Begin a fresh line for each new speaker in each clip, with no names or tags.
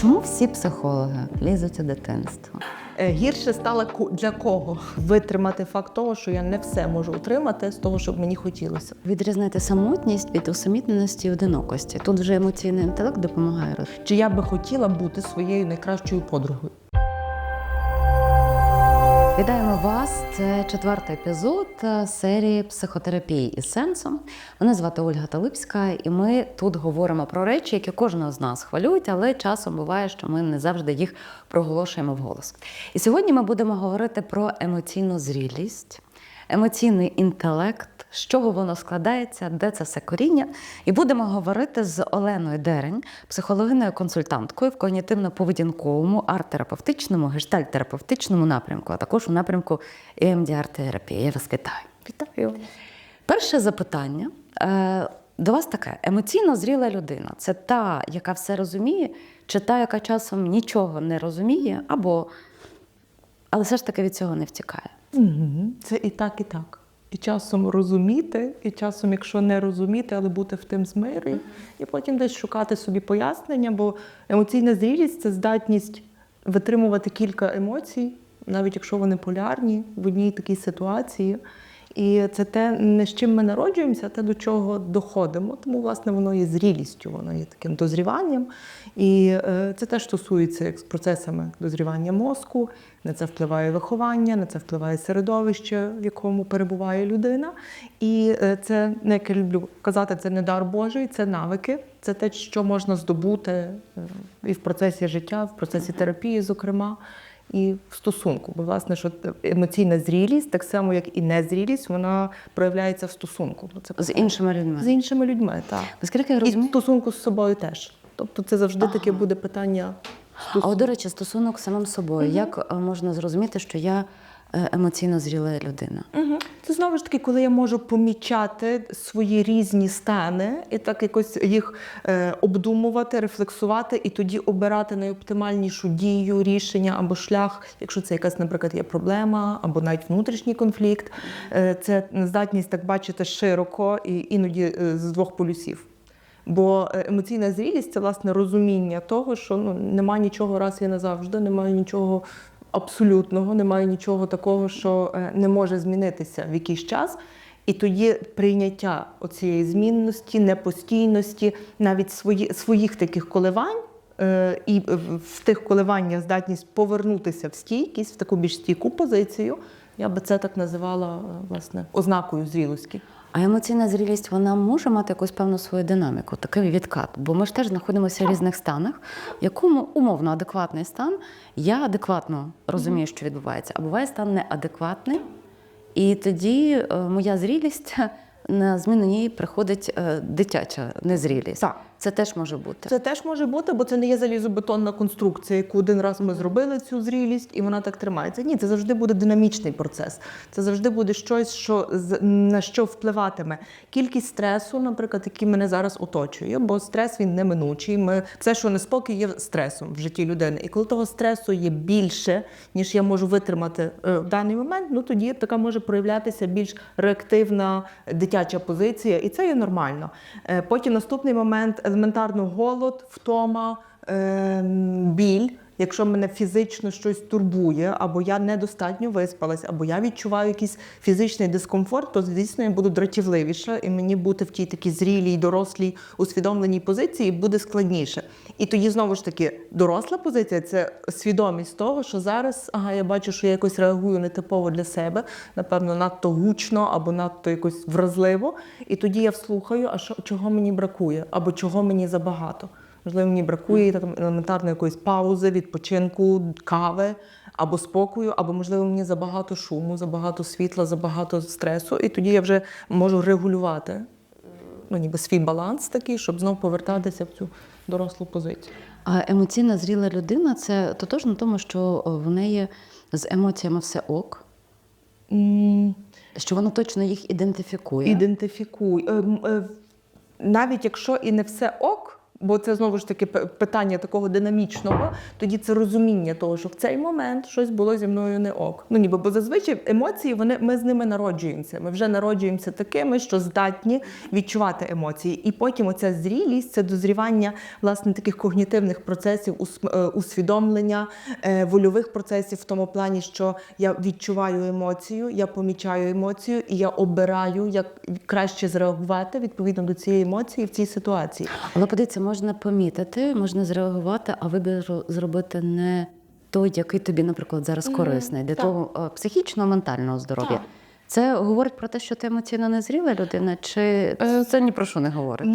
Чому всі психологи лізуть у дитинство?
Гірше стало для кого? Витримати факт того, що я не все можу отримати з того, що б мені хотілося.
Відрізнити самотність від усамітненості і одинокості. Тут вже емоційний інтелект допомагає.
Чи я би хотіла бути своєю найкращою подругою?
Вітаємо вас! Це 4-й епізод серії «Психотерапії із сенсом». Мене звати Ольга Талипська, і ми тут говоримо про речі, які кожного з нас хвилюють, але часом буває, що ми не завжди їх проголошуємо вголос. І сьогодні ми будемо говорити про емоційну зрілість, емоційний інтелект, з чого воно складається, де це все коріння. І будемо говорити з Оленою Дерень, психологиною-консультанткою в когнітивно-поведінковому, арт-терапевтичному, гештальт-терапевтичному напрямку, а також у напрямку EMDR-терапії. Я вас вітаю. Вітаю. Перше запитання до вас таке. Емоційно зріла людина – це та, яка все розуміє, чи та, яка часом нічого не розуміє, але все ж таки від цього не втікає?
Це і так, і так. І часом розуміти, і часом, якщо не розуміти, але бути в тим змирі, і потім десь шукати собі пояснення, бо емоційна зрілість – це здатність витримувати кілька емоцій, навіть якщо вони полярні в одній такій ситуації. І це те, не з чим ми народжуємося, а те, до чого доходимо. Тому, власне, воно є зрілістю, воно є таким дозріванням. І це теж стосується процесами дозрівання мозку, на це впливає виховання, на це впливає середовище, в якому перебуває людина. І це, як я люблю казати, це не дар Божий, це навики. Це те, що можна здобути і в процесі життя, в процесі терапії, зокрема. І в стосунку. Бо, власне, що емоційна зрілість, так само, як і незрілість, вона проявляється в стосунку.
З іншими людьми?
З іншими людьми, так.
Наскільки я розумію?
І в стосунку з собою теж. Тобто це завжди таке буде питання стосунку.
А от, до речі, стосунок з самим собою. Як можна зрозуміти, що я емоційно зріла людина?
Це, знову ж таки, коли я можу помічати свої різні стани і так якось їх обдумувати, рефлексувати і тоді обирати найоптимальнішу дію, рішення або шлях, якщо це якась, наприклад, є проблема або навіть внутрішній конфлікт. Це здатність так бачити широко і іноді з двох полюсів. Бо емоційна зрілість – це, власне, розуміння того, що немає нічого раз і назавжди, немає нічого абсолютного, немає нічого такого, що не може змінитися в якийсь час. І тоді прийняття оцієї змінності, непостійності, навіть своїх таких коливань, і в тих коливаннях здатність повернутися в стійкість, в таку більш стійку позицію, я би це так називала, власне, ознакою зрілості.
А емоційна зрілість, вона може мати якусь певну свою динаміку, такий відкат? Бо ми ж теж знаходимося в різних станах, в якому умовно адекватний стан, я адекватно розумію, що відбувається, а буває стан неадекватний, і тоді моя зрілість, на зміну ній приходить дитяча незрілість.
Так.
Це теж може бути?
Це теж може бути, бо це не є залізобетонна конструкція, яку один раз ми зробили цю зрілість, і вона так тримається. Ні, це завжди буде динамічний процес. Це завжди буде щось, на що впливатиме кількість стресу, наприклад, який мене зараз оточує, бо стрес, він неминучий. Все, що неспокій, є стресом в житті людини. І коли того стресу є більше, ніж я можу витримати в даний момент, тоді така може проявлятися більш реактивна дитяча позиція, і це є нормально. Потім наступний момент – елементарно голод, втома, біль. Якщо мене фізично щось турбує, або я недостатньо виспалась, або я відчуваю якийсь фізичний дискомфорт, то, звісно, я буду дратівливіша, і мені бути в тій такій зрілій, дорослій, усвідомленій позиції буде складніше. І тоді, знову ж таки, доросла позиція – це свідомість того, що зараз, я бачу, що я якось реагую нетипово для себе, напевно, надто гучно, або надто якось вразливо, і тоді я вслухаю, чого мені бракує, або чого мені забагато. Можливо, мені бракує елементарної якоїсь паузи, відпочинку, кави або спокою, або, можливо, мені забагато шуму, забагато світла, забагато стресу. І тоді я вже можу регулювати ніби свій баланс такий, щоб знов повертатися в цю дорослу позицію.
А емоційно зріла людина – це тотожно тому, що в неї з емоціями все ок? Що вона точно їх ідентифікує?
Ідентифікує. Навіть якщо і не все ок, бо це знову ж таки питання такого динамічного, тоді це розуміння того, що в цей момент щось було зі мною не ок. Ну ніби, бо зазвичай емоції, ми з ними народжуємося. Ми вже народжуємося такими, що здатні відчувати емоції. І потім оця зрілість, це дозрівання, власне, таких когнітивних процесів, усвідомлення, вольових процесів в тому плані, що я відчуваю емоцію, я помічаю емоцію і я обираю, як краще зреагувати відповідно до цієї емоції в цій ситуації.
Але подивіться, можна помітити, можна зреагувати, а вибір зробити не той, який тобі, наприклад, зараз корисний, для
так.
того психічного, ментального здоров'я.
Так.
Це говорить про те, що ти емоційно незріла людина, чи це ні про що не говорить?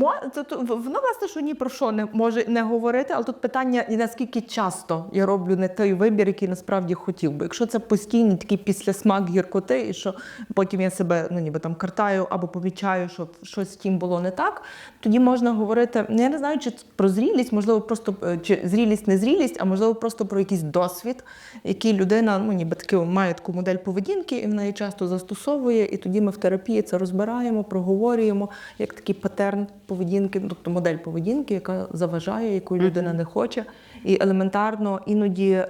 Воно, власне, що ні про що не може не говорити, але тут питання, і наскільки часто я роблю не той вибір, який насправді хотів би. Якщо це постійний такий післясмак гіркоти, і що потім я себе ніби там картаю або помічаю, що щось з тим було не так, тоді можна говорити, я не знаю, чи про зрілість, можливо, просто чи зрілість, не зрілість, а можливо, просто про якийсь досвід, який людина, ніби має таку модель поведінки, і вона її часто застосовує. І тоді ми в терапії це розбираємо, проговорюємо, як такий патерн поведінки, тобто модель поведінки, яка заважає, якої людина не хоче. І елементарно іноді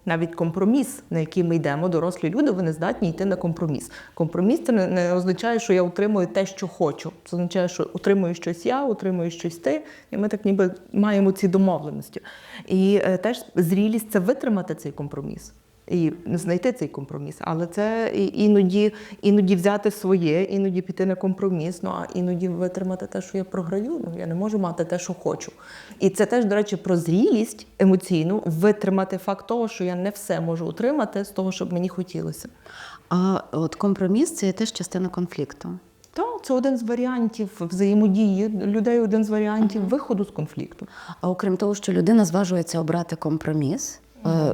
навіть компроміс, на який ми йдемо, дорослі люди, вони здатні йти на компроміс. Компроміс – це не означає, що я утримую те, що хочу. Це означає, що утримую щось я, утримую щось ти, і ми так ніби маємо ці домовленості. І теж зрілість – це витримати цей компроміс. І знайти цей компроміс. Але це іноді взяти своє, іноді піти на компроміс, а іноді витримати те, що я програю. Я не можу мати те, що хочу. І це теж, до речі, про зрілість емоційну, витримати факт того, що я не все можу утримати з того, щоб мені хотілося.
А от компроміс – це є теж частина конфлікту.
Так, це один з варіантів взаємодії людей, один з варіантів виходу з конфлікту.
А окрім того, що людина зважується обрати компроміс,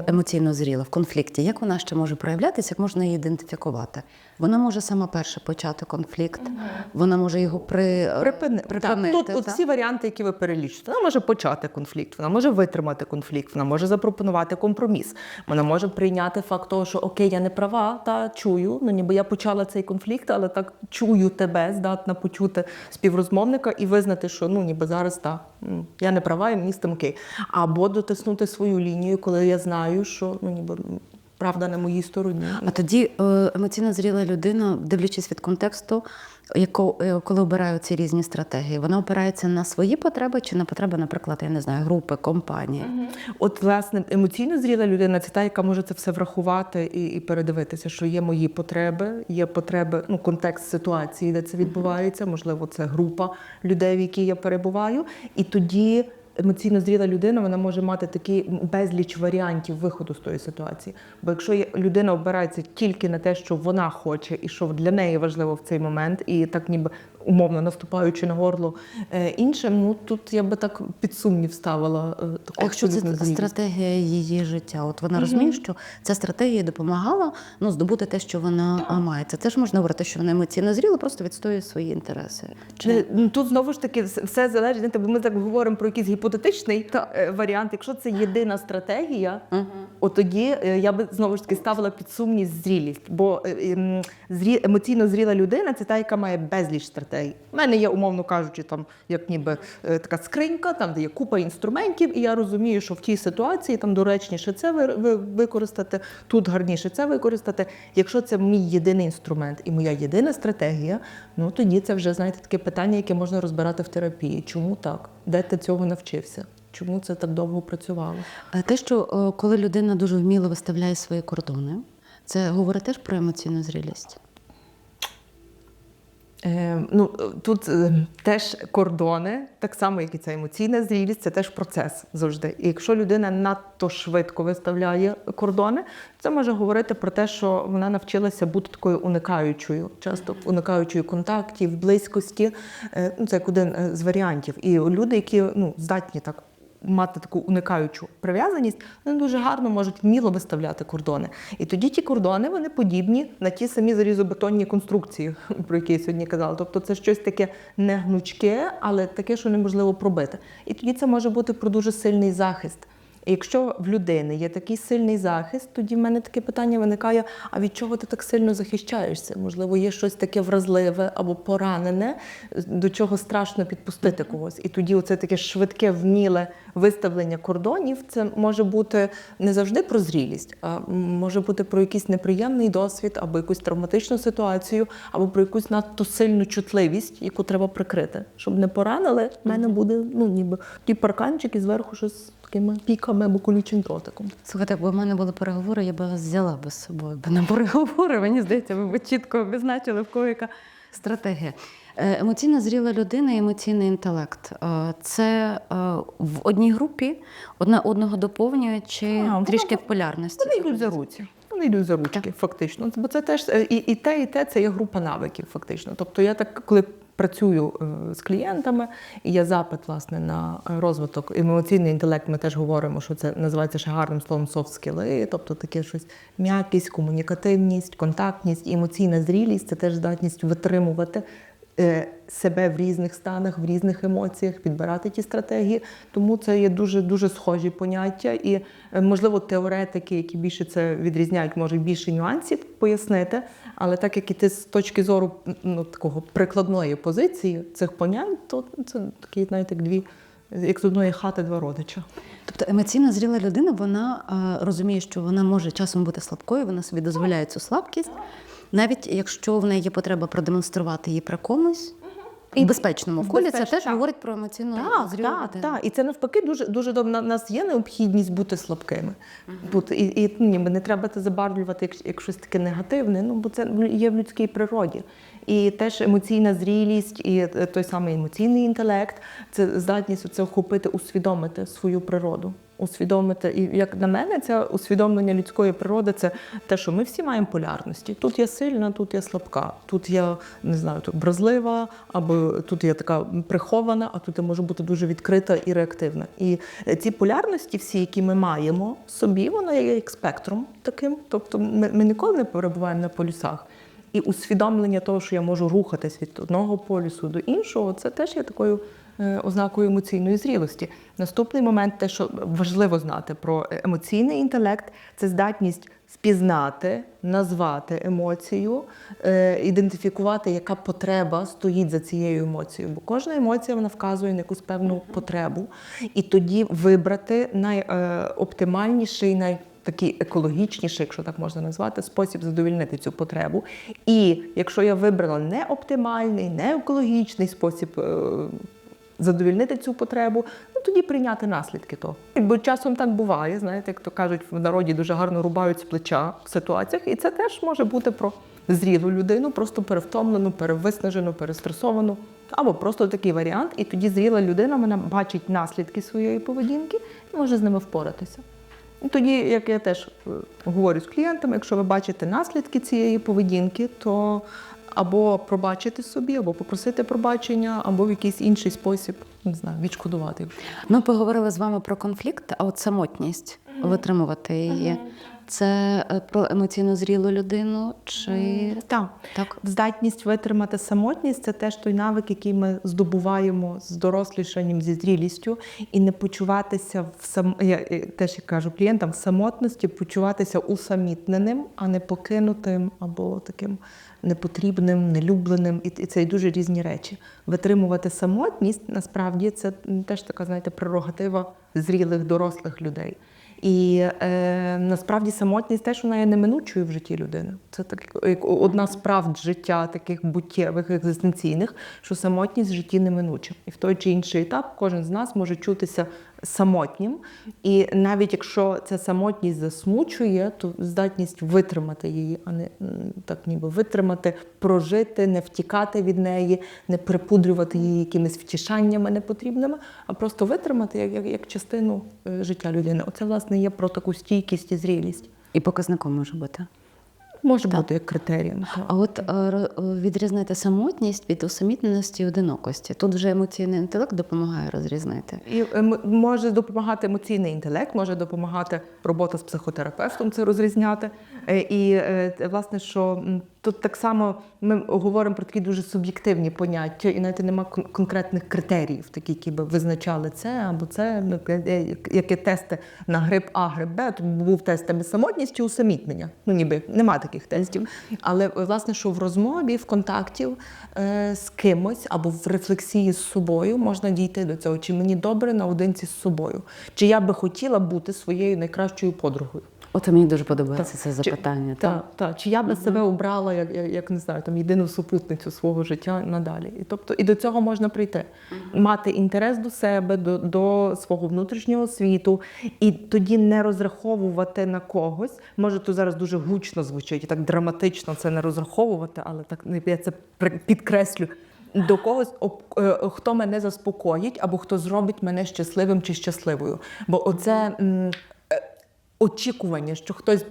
емоційно зріла в конфлікті, як вона ще може проявлятися, як можна її ідентифікувати? Вона може сама перша почати конфлікт, вона може його припинити.
Тут всі варіанти, які ви перелічите. Вона може почати конфлікт, вона може витримати конфлікт, вона може запропонувати компроміс, вона може прийняти факт того, що окей, я не права, чую, ніби я почала цей конфлікт, але так чую тебе, здатна почути співрозмовника і визнати, що ніби зараз я не права, і мені з тим окей. Або дотиснути свою лінію, коли я знаю, що ніби правда на моїй стороні.
А тоді емоційно зріла людина, дивлячись від контексту, коли обирає ці різні стратегії, вона опирається на свої потреби чи на потреби, наприклад, я не знаю, групи, компанії?
От, власне, емоційно зріла людина – це та, яка може це все врахувати і передивитися, що є мої потреби, є потреби, контекст ситуації, де це відбувається, можливо, це група людей, в якій я перебуваю, і тоді емоційно зріла людина, вона може мати такий безліч варіантів виходу з тої ситуації. Бо якщо людина опирається тільки на те, що вона хоче і що для неї важливо в цей момент, і так ніби умовно наступаючи на горло іншим, тут я би так під сумнів ставила таку.
А якщо це стратегія її життя, от вона розуміє, що ця стратегія допомагала здобути те, що вона має. Це теж можна говорити, що вона емоційно зріла, просто відстоює свої інтереси.
Тут знову ж таки все залежить, бо ми так говоримо про якийсь гіпотетичний варіант. Якщо це єдина стратегія, от тоді я би знову ж таки ставила під сумнів зрілість. Бо емоційно зріла людина – це та, яка має безліч стратегій. У мене є, умовно кажучи, там як ніби така скринька, там де є купа інструментів, і я розумію, що в тій ситуації там доречніше це використати, тут гарніше це використати. Якщо це мій єдиний інструмент і моя єдина стратегія, тоді це вже, знаєте, таке питання, яке можна розбирати в терапії. Чому так? Де ти цього навчився? Чому це так довго працювало?
Те, що коли людина дуже вміло виставляє свої кордони, це говорить теж про емоційну зрілість?
Тут теж кордони, так само, як і ця емоційна зрілість, це теж процес завжди. І якщо людина надто швидко виставляє кордони, це може говорити про те, що вона навчилася бути такою уникаючою, часто уникаючою контактів, близькості. Це як один з варіантів. І люди, які здатні так мати таку уникаючу прив'язаність, вони дуже гарно можуть вміло виставляти кордони. І тоді ті кордони, вони подібні на ті самі залізобетонні конструкції, про які я сьогодні казала. Тобто це щось таке не гнучке, але таке, що неможливо пробити. І тоді це може бути про дуже сильний захист. І якщо в людини є такий сильний захист, тоді в мене таке питання виникає, а від чого ти так сильно захищаєшся? Можливо, є щось таке вразливе або поранене, до чого страшно підпустити когось. І тоді оце таке швидке, вміле виставлення кордонів, це може бути не завжди про зрілість, а може бути про якийсь неприємний досвід, або якусь травматичну ситуацію, або про якусь надто сильну чутливість, яку треба прикрити. Щоб не поранили, в мене буде, ніби ті парканчик і зверху щось з такими піками або колючим дротиком.
Слухайте, якби в мене були переговори, я би вас взяла би з собою. Бо на переговори, мені здається, ви б чітко обізначили, в кого яка стратегія. Емоційно зріла людина і емоційний інтелект. Це в одній групі одне одного доповнює чи трішки в полярності?
Вони йдуть за руці. Вони йдуть за ручки, фактично. Бо це теж і те, це є група навиків, фактично. Тобто я так, коли працюю з клієнтами, і є запит, власне, на розвиток. Емоційний інтелект, ми теж говоримо, що це називається ще гарним словом софт-скіли, тобто таке щось м'якість, комунікативність, контактність, і емоційна зрілість – це теж здатність витримувати себе в різних станах, в різних емоціях, підбирати ті стратегії. Тому це є дуже схожі поняття. І, можливо, теоретики, які більше це відрізняють, можуть більше нюансів пояснити. Але так як іти з точки зору такого прикладної позиції цих понять, то це такі, знаєте, як з одної хати два родича.
Тобто емоційно зріла людина, вона розуміє, що вона може часом бути слабкою, вона собі дозволяє цю слабкість, навіть якщо в неї є потреба продемонструвати її при комусь. І в безпечному колі це теж говорить про емоційну зрілу людину.
Так. І це навпаки дуже добре. У нас є необхідність бути слабкими. І ніби не треба це забарвлювати як щось таке негативне, бо це є в людській природі. І теж емоційна зрілість, і той самий емоційний інтелект – це здатність це охопити, усвідомити свою природу. Усвідомити, і як на мене, це усвідомлення людської природи, це те, що ми всі маємо полярності. Тут я сильна, тут я слабка, тут я, не знаю, тут вразлива, або тут я така прихована, а тут я можу бути дуже відкрита і реактивна. І ці полярності всі, які ми маємо в собі, воно є як спектром таким. Тобто ми ніколи не перебуваємо на полюсах. І усвідомлення того, що я можу рухатись від одного полюсу до іншого, це теж є такою ознакою емоційної зрілості. Наступний момент, те, що важливо знати про емоційний інтелект, це здатність спізнати, назвати емоцію, ідентифікувати, яка потреба стоїть за цією емоцією. Бо кожна емоція, вона вказує на якусь певну потребу. І тоді вибрати найоптимальніший, такий екологічніший, якщо так можна назвати, спосіб задовольнити цю потребу. І якщо я вибрала не оптимальний, не екологічний спосіб задовольнити цю потребу, тоді прийняти наслідки того. Бо часом так буває, знаєте, як то кажуть, в народі дуже гарно рубають з плеча в ситуаціях, і це теж може бути про зрілу людину, просто перевтомлену, перевиснажену, перестресовану, або просто такий варіант, і тоді зріла людина, вона бачить наслідки своєї поведінки і може з ними впоратися. І тоді, як я теж говорю з клієнтами, якщо ви бачите наслідки цієї поведінки, то або пробачити собі, або попросити пробачення, або в якийсь інший спосіб, не знаю, відшкодувати.
Ми поговорили з вами про конфлікт, а от самотність, витримувати її. Це про емоційно зрілу людину чи…
Так. Здатність витримати самотність – це теж той навик, який ми здобуваємо з дорослішанням, зі зрілістю, і не почуватися, я теж кажу клієнтам, в самотності почуватися усамітненим, а не покинутим або таким непотрібним, нелюбленим. І це дуже різні речі. Витримувати самотність, насправді, це теж така, знаєте, прерогатива зрілих, дорослих людей. І насправді самотність теж вона є неминучою в житті людини. Це як одна з правд життя, таких буттєвих, екзистенційних, що самотність в житті неминуча. І в той чи інший етап кожен з нас може чутися самотнім. І навіть якщо ця самотність засмучує, то здатність витримати її, а не так ніби витримати, прожити, не втікати від неї, не припудрювати її якимись втішаннями непотрібними, а просто витримати як частину життя людини. Оце, власне, є про таку стійкість і зрілість.
І показником може бути.
Може бути як критерієм.
А от відрізнити самотність від усамітненості і одинокості. Тут вже емоційний інтелект допомагає розрізнити.
І може допомагати емоційний інтелект, може допомагати робота з психотерапевтом це розрізняти. І, власне, що тут так само ми говоримо про такі дуже суб'єктивні поняття, і навіть немає конкретних критеріїв, такі, які би визначали це або це, як є тести на грип А, грип Б, то був тест там самотність чи усамітнення. Ну, ніби нема таких тестів. Але, власне, що в розмові, в контакті з кимось або в рефлексії з собою можна дійти до цього, чи мені добре наодинці з собою, чи я би хотіла бути своєю найкращою подругою.
От мені дуже подобається це запитання.
Так. Чи я би себе обрала як не знаю, там єдину супутницю свого життя надалі. І до цього можна прийти. Мати інтерес до себе, до свого внутрішнього світу, і тоді не розраховувати на когось. Може, то зараз дуже гучно звучить і так драматично це не розраховувати, але так я це підкреслю. До когось, хто мене заспокоїть, або хто зробить мене щасливим чи щасливою. Бо оце очікування, що хтось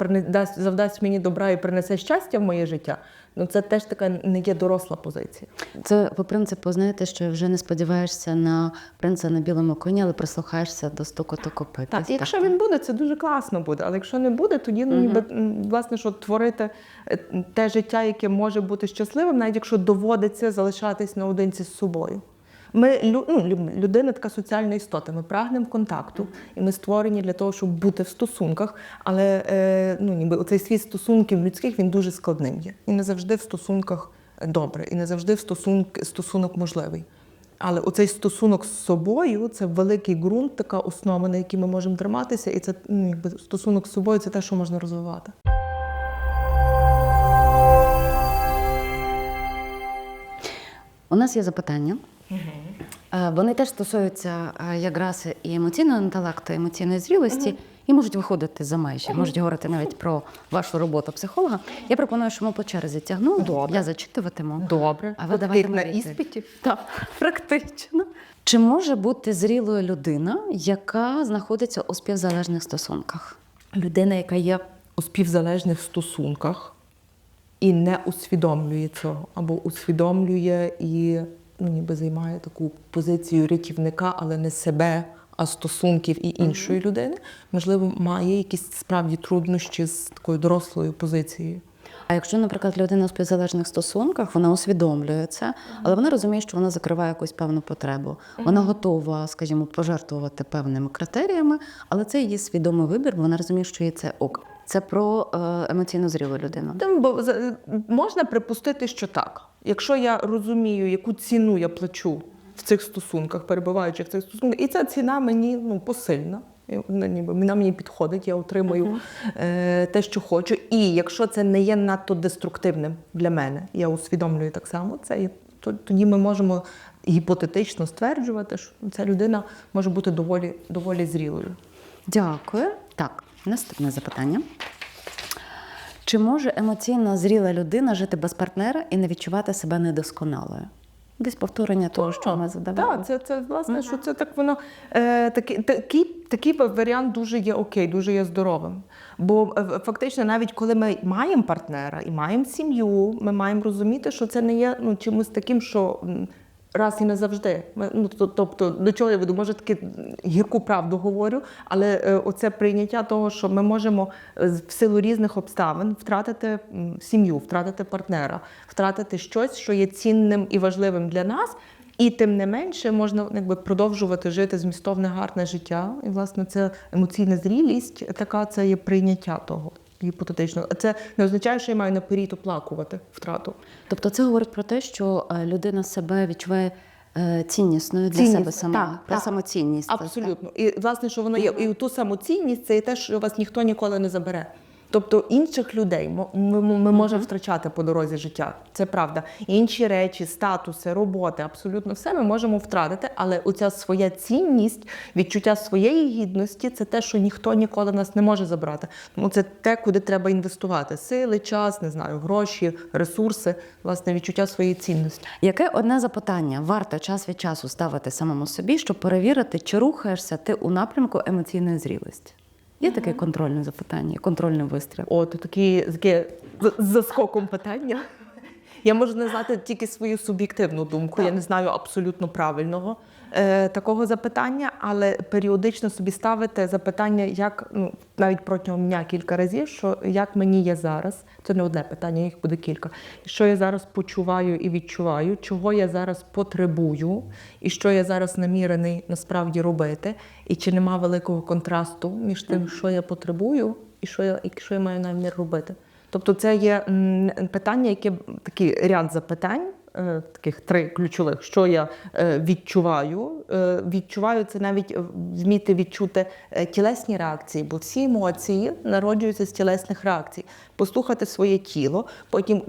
завдасть мені добра і принесе щастя в моє життя, ну це теж така не є доросла позиція.
Це по принципу, знаєте, що вже не сподіваєшся на принца на білому коні, але прислухаєшся до стукоту копит.
Так, якщо він буде, це дуже класно буде, але якщо не буде, тоді ніби, власне, що творити те життя, яке може бути щасливим, навіть якщо доводиться залишатись наодинці з собою. Людина така соціальна істота, ми прагнемо контакту, і ми створені для того, щоб бути в стосунках, але ніби оцей світ стосунків людських, він дуже складним є. І не завжди в стосунках добре, і не завжди стосунок можливий. Але оцей стосунок з собою – це великий ґрунт, така основа, на якій ми можемо триматися, і це стосунок з собою – це те, що можна розвивати.
У нас є запитання. Вони теж стосуються якраз і емоційного інтелекту, і емоційної зрілості, і можуть виходити за межі, можуть говорити навіть про вашу роботу психолога. Я пропоную, що ми по черзі тягнемо.
Добре.
Я зачитуватиму.
Добре.
А ви давайте
на
говорити.
іспиті?
Так, практично. Чи може бути зрілою людина, яка знаходиться у співзалежних стосунках?
Людина, яка є у співзалежних стосунках і не усвідомлює цього, або усвідомлює і ніби займає таку позицію рятівника, але не себе, а стосунків і іншої людини, можливо, має якісь справді труднощі з такою дорослою позицією.
А якщо, наприклад, людина у співзалежних стосунках, вона усвідомлює це, але вона розуміє, що вона закриває якусь певну потребу. Вона готова, скажімо, пожертвувати певними критеріями, але це її свідомий вибір, вона розуміє, що їй це ок. Це про емоційно зрілу людину.
Бо можна припустити, що так. Якщо я розумію, яку ціну я плачу в цих стосунках, перебуваючи в цих стосунках, і ця ціна мені посильна, вона мені підходить, я отримую те, що хочу. І якщо це не є надто деструктивним для мене, я усвідомлюю так само це, тоді ми можемо гіпотетично стверджувати, що ця людина може бути доволі зрілою.
Дякую. Так, наступне запитання. Чи може емоційно зріла людина жити без партнера і не відчувати себе недосконалою? Десь повторення того, що ми задавали.
Так, це власне, що це так воно такий варіант дуже є окей, дуже є здоровим. Бо фактично, навіть коли ми маємо партнера і маємо сім'ю, ми маємо розуміти, що це не є чимось таким, що раз і назавжди. Тобто, до чого я веду? Може, таки гірку правду говорю, але оце прийняття того, що ми можемо в силу різних обставин втратити сім'ю, втратити партнера, втратити щось, що є цінним і важливим для нас, і тим не менше можна продовжувати жити змістовне, гарне життя. І, власне, це емоційна зрілість, така це є прийняття того. Гіпотетично. Це не означає, що я маю наперед оплакувати втрату.
Тобто це говорить про те, що людина себе відчуває ціннісною для себе сама. Про самоцінність.
Абсолютно. І, власне, що воно є. І ту самоцінність – це є те, що вас ніхто ніколи не забере. Тобто інших людей ми можемо втрачати по дорозі життя, це правда. Інші речі, статуси, роботи, абсолютно все ми можемо втратити, але оця своя цінність, відчуття своєї гідності – це те, що ніхто ніколи нас не може забрати. Тому це те, куди треба інвестувати. Сили, час, не знаю, гроші, ресурси, власне, відчуття своєї цінності.
Яке одне запитання варто час від часу ставити самому собі, щоб перевірити, чи рухаєшся ти у напрямку емоційної зрілості? Є таке контрольне запитання, контрольний вистріл?
Таке з заскоком питання. Я можу не знати тільки свою суб'єктивну думку, я не знаю абсолютно правильного такого запитання, але періодично собі ставити запитання, як, ну, навіть протягом дня кілька разів, що як мені є зараз, це не одне питання, їх буде кілька, що я зараз почуваю і відчуваю, чого я зараз потребую, і що я зараз намірений насправді робити, і чи нема великого контрасту між тим, що я потребую, і що я маю намір робити. Тобто це є питання, яке такий ряд запитань, таких 3 ключових, що я відчуваю. Відчуваю це навіть вміти відчути тілесні реакції, бо всі емоції народжуються з тілесних реакцій. Послухати своє тіло, потім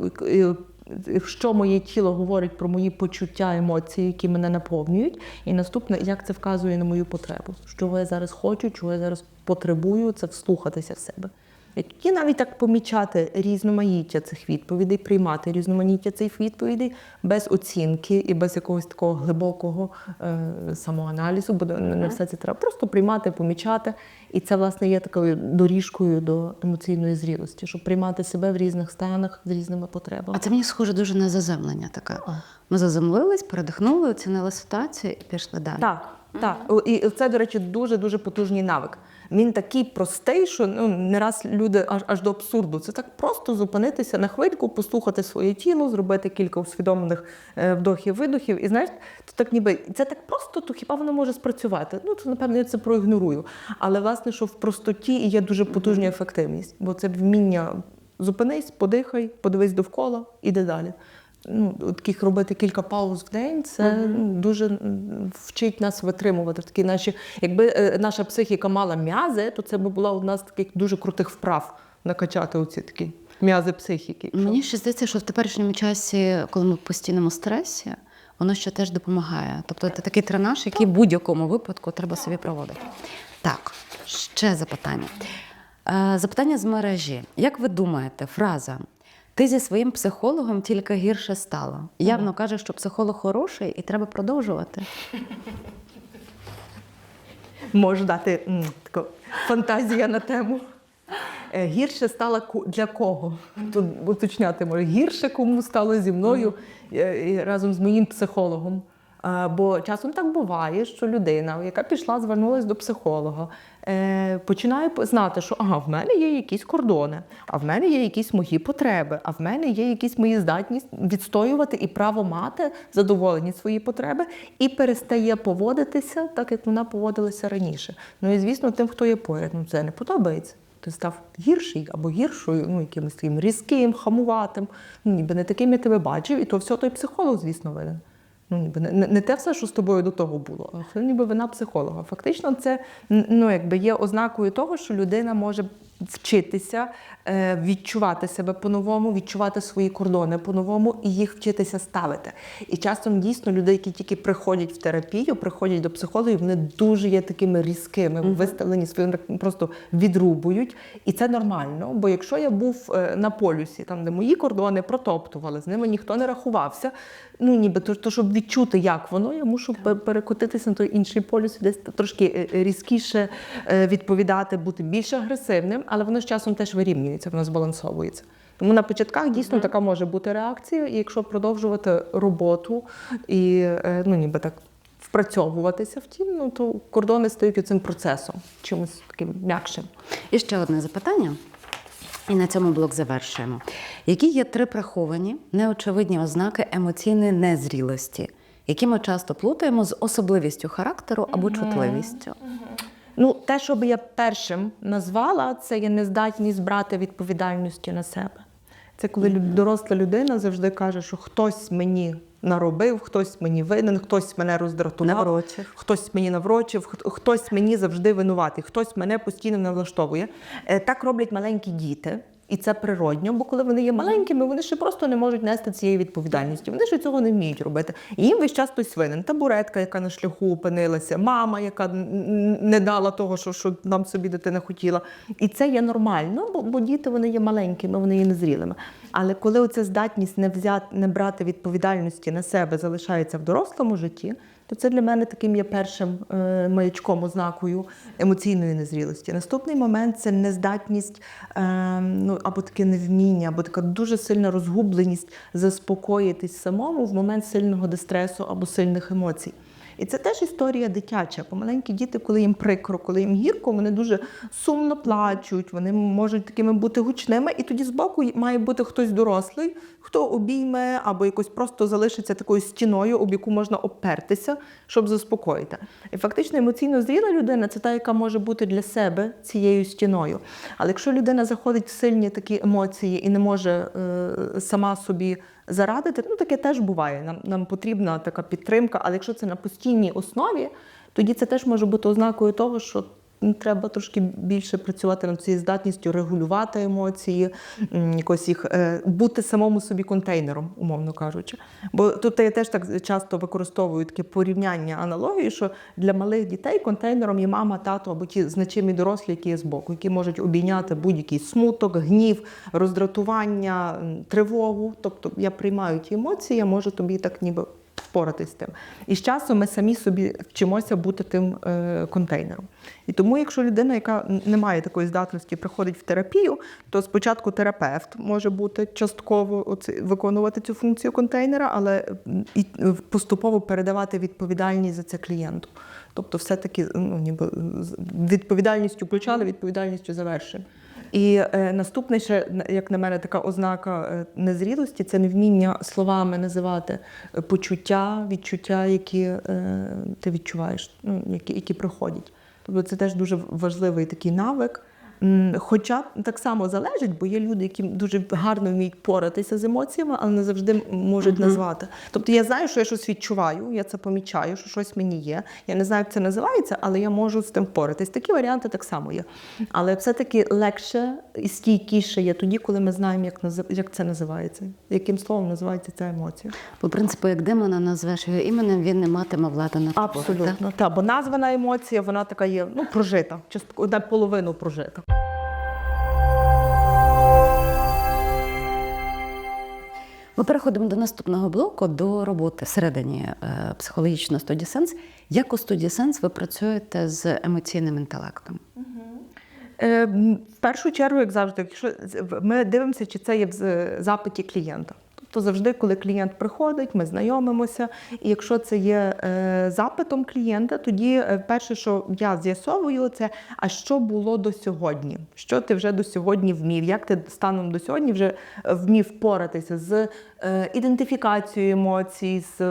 що моє тіло говорить про мої почуття, емоції, які мене наповнюють, і наступне, як це вказує на мою потребу. Що я зараз хочу, чого я зараз потребую, це вслухатися в себе. І тоді навіть так помічати різноманіття цих відповідей, приймати різноманіття цих відповідей без оцінки і без якогось такого глибокого самоаналізу, бо не все це треба. Просто приймати, помічати. І це, власне, є такою доріжкою до емоційної зрілості, щоб приймати себе в різних станах з різними потребами.
А це мені схоже дуже на заземлення таке. Ми заземлились, передихнули, оцінили ситуацію і пішли далі.
Так, так. І це, до речі, дуже-дуже потужний навик. Він такий простий, що не раз люди аж до абсурду. Це так просто зупинитися на хвильку, послухати своє тіло, зробити кілька усвідомлених вдохів-видохів. І знаєш, так ніби це так просто, то хіба воно може спрацювати? Ну, це, напевно, я це проігнорую. Але, власне, що в простоті і є дуже потужна ефективність. Бо це вміння зупинись, подихай, подивись довкола, іди далі. Таких робити кілька пауз в день, це дуже вчить нас витримувати такі наші. Якби наша психіка мала м'язи, то це би була одна з таких дуже крутих вправ накачати оці такі м'язи психіки.
Мені ще здається, що в теперішньому часі, коли ми в постійному стресі, воно ще теж допомагає. Тобто це такий тренаж, який в будь-якому випадку треба собі проводити. Так, ще запитання. Запитання з мережі. Як ви думаєте, фраза «ти зі своїм психологом тільки гірше стало» явно каже, що психолог хороший і треба продовжувати?
Можу дати таку фантазія на тему. Гірше стало для кого? Тут уточняти може. Гірше кому стало зі мною разом з моїм психологом. Бо часом так буває, що людина, яка пішла, звернулася до психолога, починає знати, що в мене є якісь кордони, а в мене є якісь мої потреби, а в мене є якісь мої здатність відстоювати і право мати задоволені свої потреби, і перестає поводитися так, як вона поводилася раніше. Ну і, звісно, тим, хто є поряд, це не подобається. Ти став гірший або гіршою, якимось таким різким, хамуватим, ніби не таким я тебе бачив, і то все той психолог, звісно, винен. Ніби не те все, що з тобою до того було, а це ніби вина психолога. Фактично це якби є ознакою того, що людина може вчитися відчувати себе по-новому, відчувати свої кордони по-новому і їх вчитися ставити. І часом дійсно люди, які тільки приходять в терапію, приходять до психологів, вони дуже є такими різкими, виставлені, свої просто відрубують. І це нормально, бо якщо я був на полюсі, там, де мої кордони протоптували, з ними ніхто не рахувався, ніби то, щоб відчути, як воно, я мушу перекотитися на той інший полюс, десь трошки різкіше відповідати, бути більш агресивним, але воно з часом теж вирівнюється, воно збалансовується. Тому на початках дійсно така може бути реакція, і якщо продовжувати роботу і ніби так впрацьовуватися в тім, то кордони стають цим процесом, чимось таким м'якшим.
І ще одне запитання. І на цьому блок завершуємо. Які є 3 приховані, неочевидні ознаки емоційної незрілості, які ми часто плутаємо з особливістю характеру або чутливістю?
Те, що би я першим назвала, це є нездатність брати відповідальності на себе. Це коли доросла людина завжди каже, що хтось мені наробив, хтось мені винен, хтось мене роздратував, хтось мені наврочив, хтось мені завжди винуватий, хтось мене постійно не влаштовує. Так роблять маленькі діти. І це природньо, бо коли вони є маленькими, вони ще просто не можуть нести цієї відповідальності. Вони ще цього не вміють робити. І їм весь час хтось винен. Табуретка, яка на шляху опинилася, мама, яка не дала того, що нам собі дитина хотіла. І це є нормально, бо діти, вони є маленькими, вони є незрілими. Але коли оця здатність не брати відповідальності на себе залишається в дорослому житті, то це для мене таким є першим маячком, ознакою емоційної незрілості. Наступний момент – це нездатність, або таке невміння, або така дуже сильна розгубленість заспокоїтись самому в момент сильного дистресу або сильних емоцій. І це теж історія дитяча. Помаленькі діти, коли їм прикро, коли їм гірко, вони дуже сумно плачуть, вони можуть такими бути гучними, і тоді збоку має бути хтось дорослий, хто обійме або якось просто залишиться такою стіною, об яку можна обпертися, щоб заспокоїти. І фактично емоційно зріла людина – це та, яка може бути для себе цією стіною. Але якщо людина заходить в сильні такі емоції і не може сама собі зарадити, таке теж буває. Нам потрібна така підтримка, але якщо це на постійній основі, тоді це теж може бути ознакою того, що треба трошки більше працювати над цією здатністю регулювати емоції, якось їх бути самому собі контейнером, умовно кажучи. Бо тут я теж так часто використовую таке порівняння, аналогії, що для малих дітей контейнером є мама, тато або ті значимі дорослі, які є збоку, які можуть обійняти будь-який смуток, гнів, роздратування, тривогу. Тобто я приймаю ті емоції, я можу тобі так ніби впоратись з тим. І з часом ми самі собі вчимося бути тим контейнером. І тому, якщо людина, яка не має такої здатності, приходить в терапію, то спочатку терапевт може бути частково виконувати цю функцію контейнера, але і поступово передавати відповідальність за це клієнту. Тобто все-таки ніби відповідальністю почали, відповідальністю завершимо. І наступне ще, як на мене, така ознака незрілості – це невміння словами називати почуття, відчуття, які ти відчуваєш, які приходять. Тобто це теж дуже важливий такий навик. Хоча так само залежить, бо є люди, які дуже гарно вміють поратися з емоціями, але не завжди можуть назвати. Тобто я знаю, що я щось відчуваю, я це помічаю, що щось мені є. Я не знаю, як це називається, але я можу з тим впоратись. Такі варіанти так само є. Але все-таки легше і стійкіше є тоді, коли ми знаємо, як це називається, яким словом називається ця емоція.
По принципу, як демона назвеш його іменем, він не матиме влади над тобою.
Абсолютно, так. Бо названа емоція, вона така є, прожита, наполовину прожита.
Ми переходимо до наступного блоку, до роботи всередині психологічної студії «Сенс». Як у студії «Сенс» ви працюєте з емоційним інтелектом?
В першу чергу, як завжди, якщо ми дивимося, чи це є в запиті клієнта. Тобто завжди, коли клієнт приходить, ми знайомимося, і якщо це є запитом клієнта, тоді перше, що я з'ясовую, це а що було до сьогодні? Що ти вже до сьогодні вмів? Як ти станом до сьогодні вже вмів впоратися з ідентифікацією емоцій, з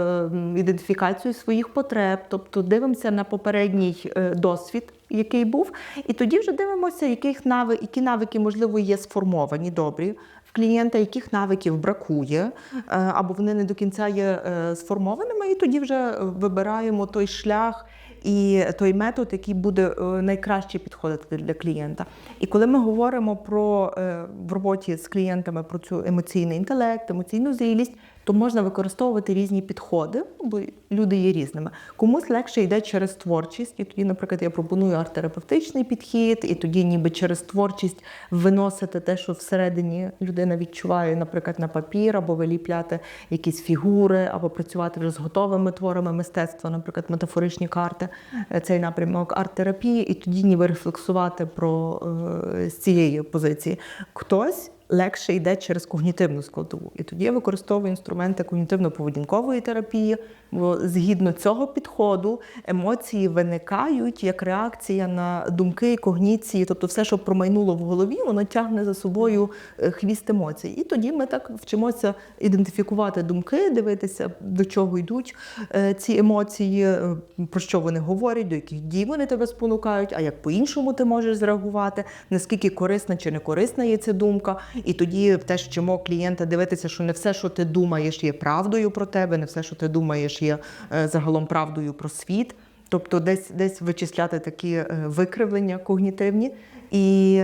ідентифікацією своїх потреб? Тобто дивимося на попередній досвід, який був, і тоді вже дивимося, які навики, можливо, є сформовані, добрі, клієнта, яких навиків бракує, або вони не до кінця є сформованими, і тоді вже вибираємо той шлях і той метод, який буде найкраще підходити для клієнта. І коли ми говоримо в роботі з клієнтами про цю емоційний інтелект, емоційну зрілість, то можна використовувати різні підходи, бо люди є різними. Комусь легше йде через творчість, і тоді, наприклад, я пропоную арт-терапевтичний підхід, і тоді ніби через творчість виносити те, що всередині людина відчуває, наприклад, на папір, або виліпляти якісь фігури, або працювати вже з готовими творами мистецтва, наприклад, метафоричні карти, цей напрямок арт-терапії, і тоді ніби рефлексувати з цієї позиції. Хтось легше йде через когнітивну складову. І тоді я використовую інструменти когнітивно-поведінкової терапії, бо згідно цього підходу емоції виникають як реакція на думки, когніції, тобто все, що промайнуло в голові, воно тягне за собою хвіст емоцій. І тоді ми так вчимося ідентифікувати думки, дивитися, до чого йдуть ці емоції, про що вони говорять, до яких дій вони тебе спонукають, а як по-іншому ти можеш зреагувати, наскільки корисна чи не корисна є ця думка. І тоді теж вчимо клієнта дивитися, що не все, що ти думаєш, є правдою про тебе, не все, що ти думаєш, є загалом правдою про світ. Тобто десь вичисляти такі викривлення когнітивні. І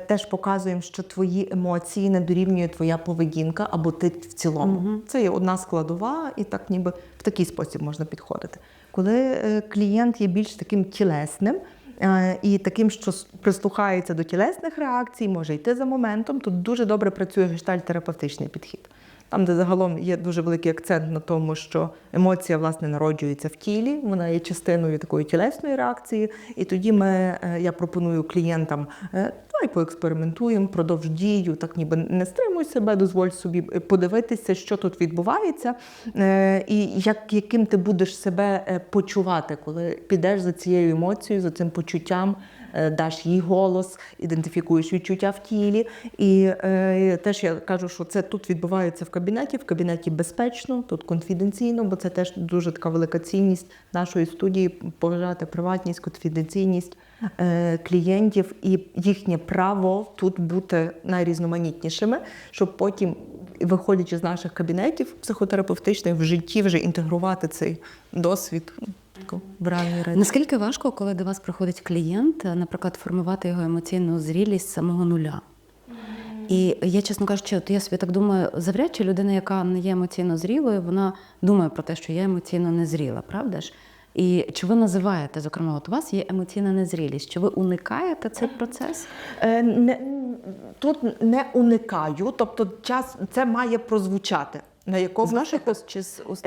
теж показуємо, що твої емоції не дорівнює твоя поведінка або ти в цілому. Це є одна складова, і так ніби в такий спосіб можна підходити. Коли клієнт є більш таким тілесним, і таким, що прислухається до тілесних реакцій, може йти за моментом, тут дуже добре працює гештальт-терапевтичний підхід. там, де загалом є дуже великий акцент на тому, що емоція, власне, народжується в тілі, вона є частиною такої тілесної реакції, і тоді я пропоную клієнтам, давай поекспериментуємо, продовж дію, так ніби не стримуй себе, дозволь собі подивитися, що тут відбувається, і яким ти будеш себе почувати, коли підеш за цією емоцією, за цим почуттям, даш їй голос, ідентифікуєш відчуття в тілі. І теж я кажу, що це тут відбувається в кабінеті безпечно, тут конфіденційно, бо це теж дуже така велика цінність нашої студії, поважати приватність, конфіденційність клієнтів і їхнє право тут бути найрізноманітнішими, щоб потім, виходячи з наших кабінетів психотерапевтичних, в житті вже інтегрувати цей досвід в реальний речі.
Наскільки важко, коли до вас приходить клієнт, наприклад, формувати його емоційну зрілість з самого нуля? І я, чесно кажучи, от я собі так думаю, завряд чи людина, яка не є емоційно зрілою, вона думає про те, що я емоційно незріла, правда ж? І чи ви називаєте, зокрема, от у вас є емоційна незрілість, чи ви уникаєте цей процес?
Тут не уникаю, тобто це має прозвучати. На якому
з ваших уст чи з уст?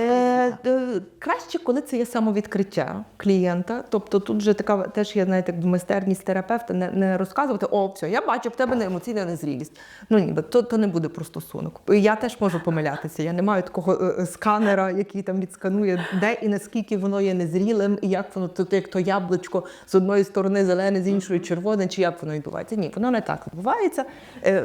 Краще, коли це є самовідкриття клієнта. Тобто тут вже така теж є, знаєте, майстерність терапевта не розказувати, все, я бачу, в тебе не емоційна незрілість. Ну ніби, то не буде про стосунок. Я теж можу помилятися, я не маю такого сканера, який там відсканує, де і наскільки воно є незрілим, і як воно, як то яблучко з одної сторони зелене, з іншої червоне, чи як воно відбувається. Ні, воно не так відбувається.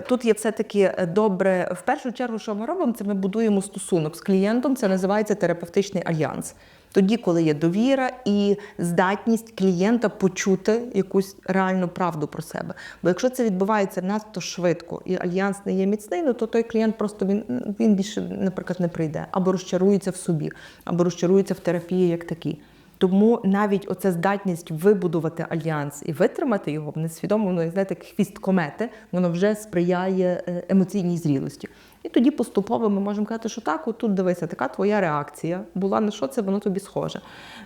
Тут є все-таки добре, в першу чергу, що ми робимо, це ми будуємо стосунок з клієнтом, це називається терапевтичний альянс. Тоді, коли є довіра і здатність клієнта почути якусь реальну правду про себе. Бо якщо це відбувається надто швидко і альянс не є міцний, ну, то той клієнт просто він більше, наприклад, не прийде. Або розчарується в собі, або розчарується в терапії як такій. Тому навіть оця здатність вибудувати альянс і витримати його, несвідомо, воно, знаєте, як хвіст комети, воно вже сприяє емоційній зрілості. І тоді поступово ми можемо казати, що так, отут дивися, така твоя реакція була, на що це воно тобі схоже.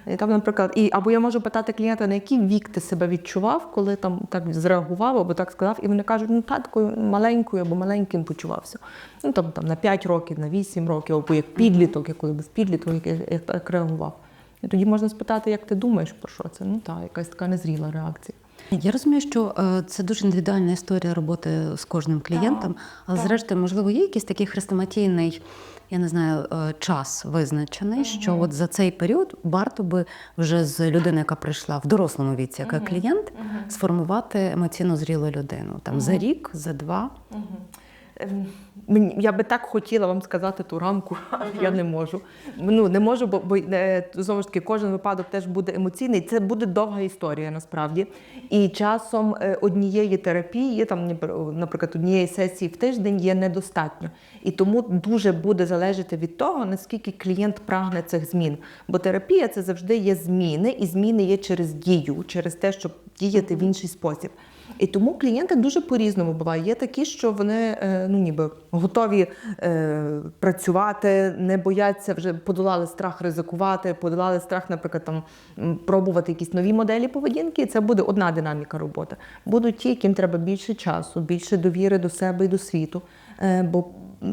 І там, наприклад, або я можу питати клієнта, на який вік ти себе відчував, коли там так зреагував, або так сказав, і вони кажуть, ну такою маленькою або маленьким почувався. Ну там на 5 років, на 8 років, або як підліток, як коли без підліток, як так реагував. І тоді можна спитати, як ти думаєш про що це? Ну так, якась така незріла реакція.
Я розумію, що це дуже індивідуальна історія роботи з кожним клієнтом, але зрештою, можливо, є якийсь такий хрестоматійний, я не знаю, час визначений, що от за цей період варто би вже з людини, яка прийшла в дорослому віці, як клієнт, сформувати емоційно зрілу людину. Там за рік, за 2.
Я би так хотіла вам сказати ту рамку, але я не можу. Ну, не можу, бо знову ж таки, кожен випадок теж буде емоційний. Це буде довга історія, насправді. І часом однієї терапії, там, наприклад, однієї сесії в тиждень є недостатньо. І тому дуже буде залежати від того, наскільки клієнт прагне цих змін. Бо терапія – це завжди є зміни, і зміни є через дію, через те, щоб діяти в інший спосіб. І тому клієнти дуже по-різному бувають. Є такі, що вони ну, ніби готові працювати, не бояться, вже подолали страх ризикувати, подолали страх, наприклад, там, пробувати якісь нові моделі поведінки. І це буде одна динаміка роботи. Будуть ті, яким треба більше часу, більше довіри до себе і до світу. Бо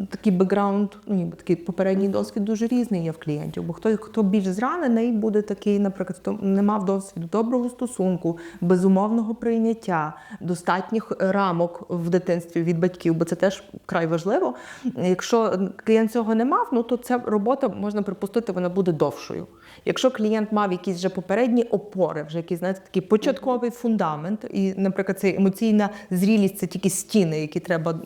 такий бекграунд, ну, ніби такий попередній досвід дуже різний є в клієнтів. Бо хто більш зранений, буде такий, наприклад, хто не мав досвіду доброго стосунку, безумовного прийняття, достатніх рамок в дитинстві від батьків, бо це теж вкрай важливо. Якщо клієнт цього не мав, ну, то ця робота, можна припустити, вона буде довшою. Якщо клієнт мав якісь вже попередні опори, вже якийсь, знаєте, такий початковий фундамент, і, наприклад, ця емоційна зрілість – це тільки стіни, які треба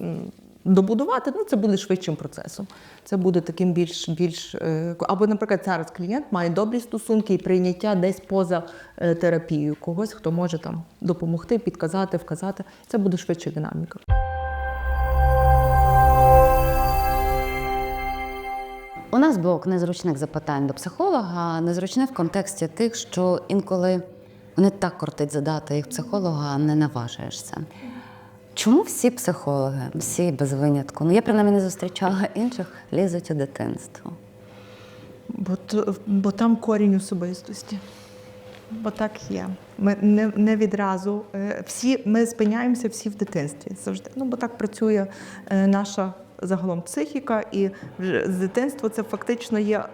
добудувати, ну, це буде швидшим процесом. Це буде таким більш... Або, наприклад, зараз клієнт має добрі стосунки і прийняття десь поза терапією. Когось, хто може там допомогти, підказати, вказати. Це буде швидша динаміка.
У нас блок незручних запитань до психолога, незручне в контексті тих, що інколи вони так кортить задати їх психолога, а не наважуєшся. Чому всі психологи, всі без винятку, ну я принаймні не зустрічала інших, лізуть у дитинство?
Бо там корінь особистості. Бо так є. Ми не відразу. Ми спиняємося всі в дитинстві завжди. Ну, бо так працює наша загалом психіка, і вже з дитинства це фактично є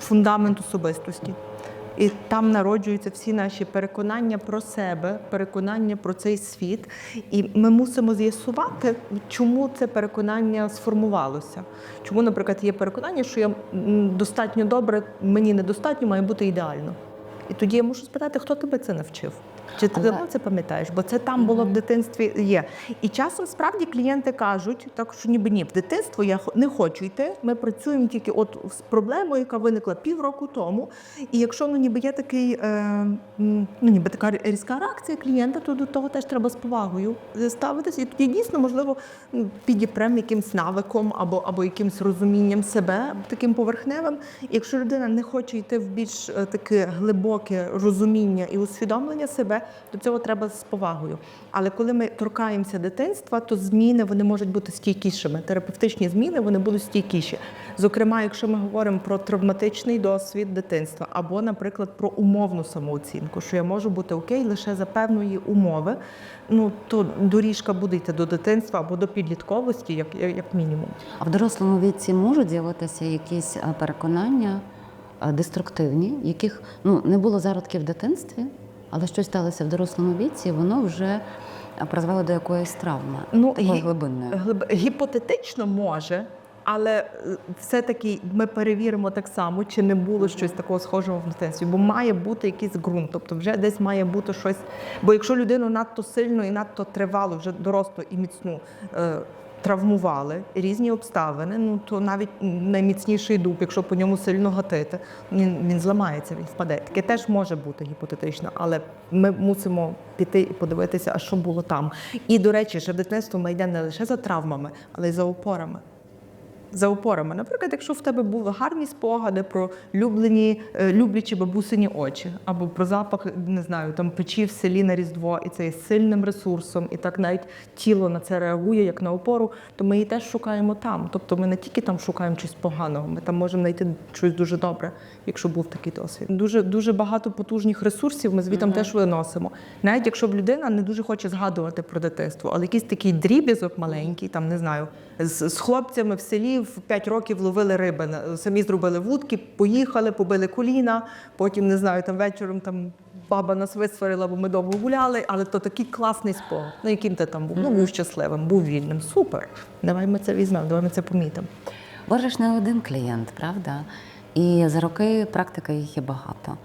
фундамент особистості. І там народжуються всі наші переконання про себе, переконання про цей світ. І ми мусимо з'ясувати, чому це переконання сформувалося. Чому, наприклад, є переконання, що я достатньо добре, мені недостатньо, має бути ідеально. І тоді я мушу спитати, хто тебе це навчив? Чи ти давно це пам'ятаєш? Бо це там було в дитинстві є. І часом справді клієнти кажуть, так що ніби ні, в дитинство я не хочу йти, ми працюємо тільки от з проблемою, яка виникла півроку тому. І якщо ніби є такий, ніби така різка реакція клієнта, то до того теж треба з повагою ставитися. І тоді дійсно, можливо, підіпрем якимсь навиком або якимсь розумінням себе таким поверхневим. І якщо людина не хоче йти в більш таке глибоке розуміння і усвідомлення себе, до цього треба з повагою. Але коли ми торкаємося дитинства, то зміни вони можуть бути стійкішими. Терапевтичні зміни вони будуть стійкіші. Зокрема, якщо ми говоримо про травматичний досвід дитинства або, наприклад, про умовну самооцінку, що я можу бути окей лише за певної умови, то доріжка буде йти до дитинства або до підлітковості, як мінімум.
А в дорослому віці можуть з'явитися якісь переконання деструктивні, яких не було зародків в дитинстві, але щось сталося в дорослому віці, і воно вже призвело до якоїсь травми, такої глибинної.
Гіпотетично може, але все-таки ми перевіримо так само, чи не було щось такого схожого в дитинстві, бо має бути якийсь ґрунт, тобто вже десь має бути щось. Бо якщо людину надто сильно і надто тривало, вже дорослу і міцну травмували різні обставини, то навіть найміцніший дуб, якщо по ньому сильно гатити, він зламається, він впаде. Таке теж може бути гіпотетично, але ми мусимо піти і подивитися, а що було там. І, до речі, що дитинство ми йдемо не лише за травмами, але й за опорами. За опорами. Наприклад, якщо в тебе були гарні спогади про люблячі бабусині очі, або про запах, не знаю, там печі в селі на Різдво, і це є сильним ресурсом, і так навіть тіло на це реагує, як на опору, то ми її теж шукаємо там. Тобто ми не тільки там шукаємо щось поганого, ми там можемо знайти щось дуже добре, якщо був такий досвід. Дуже багато потужних ресурсів ми звідти теж виносимо. Навіть якщо б людина не дуже хоче згадувати про дитинство, але якийсь такий дріб'язок маленький, там, не знаю, з хлопцями в селі в 5 років ловили риби, самі зробили вудки, поїхали, побили коліна, потім, не знаю, там вечором там баба нас висварила, бо ми довго гуляли, але то такий класний спогад. Яким ти там був? Був щасливим, був вільним. Супер. Давай ми це візьмемо, давай ми це помітимо.
Ви ж не один клієнт, правда? І за роки практики їх є багато.